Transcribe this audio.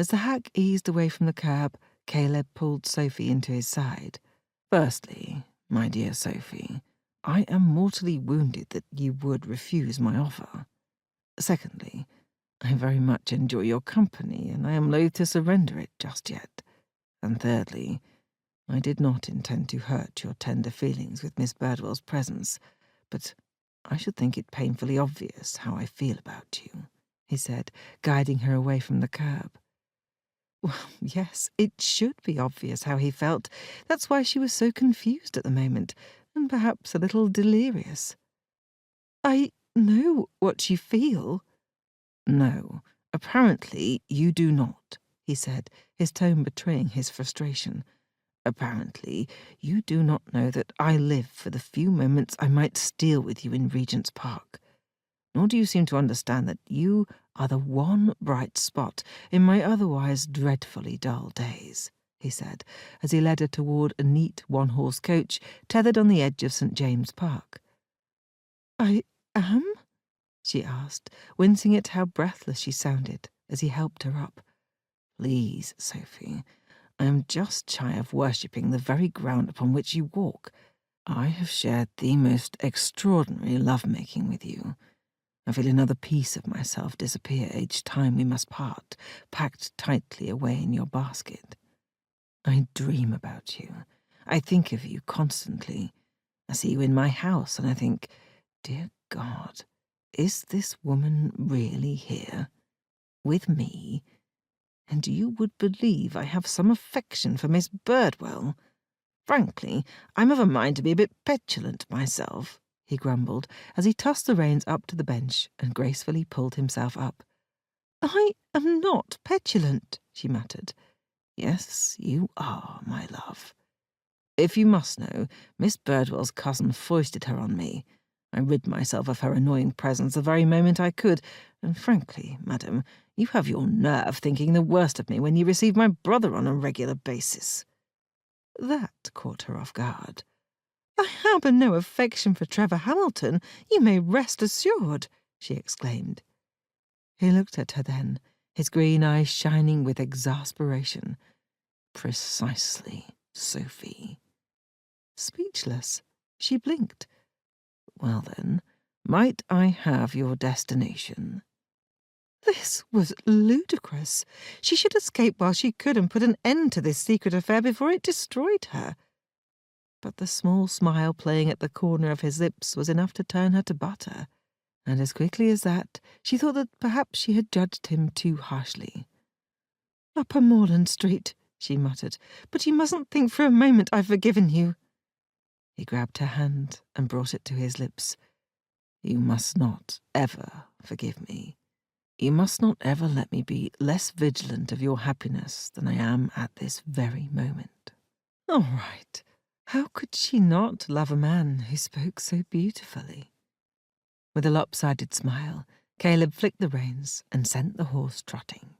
As the hack eased away from the curb, Caleb pulled Sophie into his side. "Firstly, my dear Sophie, I am mortally wounded that you would refuse my offer. Secondly, I very much enjoy your company, and I am loath to surrender it just yet. And thirdly, I did not intend to hurt your tender feelings with Miss Birdwell's presence, but I should think it painfully obvious how I feel about you," he said, guiding her away from the curb. Well, yes, it should be obvious how he felt. That's why she was so confused at the moment, and perhaps a little delirious. "I know what you feel." "No, apparently you do not," he said, his tone betraying his frustration. "Apparently you do not know that I live for the few moments I might steal with you in Regent's Park. Nor do you seem to understand that you are the one bright spot in my otherwise dreadfully dull days," he said, as he led her toward a neat one-horse coach tethered on the edge of St. James's Park. "I am?" she asked, wincing at how breathless she sounded as he helped her up. "Please, Sophie, I am just shy of worshipping the very ground upon which you walk. I have shared the most extraordinary love-making with you. I feel another piece of myself disappear each time we must part, packed tightly away in your basket. I dream about you. I think of you constantly. I see you in my house, and I think, dear God, is this woman really here? With me? And you would believe I have some affection for Miss Birdwell. Frankly, I'm of a mind to be a bit petulant myself," he grumbled, as he tossed the reins up to the bench and gracefully pulled himself up. "I am not petulant," she muttered. "Yes, you are, my love. If you must know, Miss Birdwell's cousin foisted her on me. I rid myself of her annoying presence the very moment I could, and frankly, madam, you have your nerve thinking the worst of me when you receive my brother on a regular basis." That caught her off guard. "I harbour no affection for Trevor Hamilton, you may rest assured," she exclaimed. He looked at her then, his green eyes shining with exasperation. "Precisely, Sophie." Speechless, she blinked. "Well then, might I have your destination?" This was ludicrous. She should escape while she could and put an end to this secret affair before it destroyed her. But the small smile playing at the corner of his lips was enough to turn her to butter, and as quickly as that she thought that perhaps she had judged him too harshly. "Upper Moreland Street," she muttered, "but you mustn't think for a moment I've forgiven you." He grabbed her hand and brought it to his lips. "You must not ever forgive me. You must not ever let me be less vigilant of your happiness than I am at this very moment." All right. How could she not love a man who spoke so beautifully? With a lopsided smile, Caleb flicked the reins and sent the horse trotting.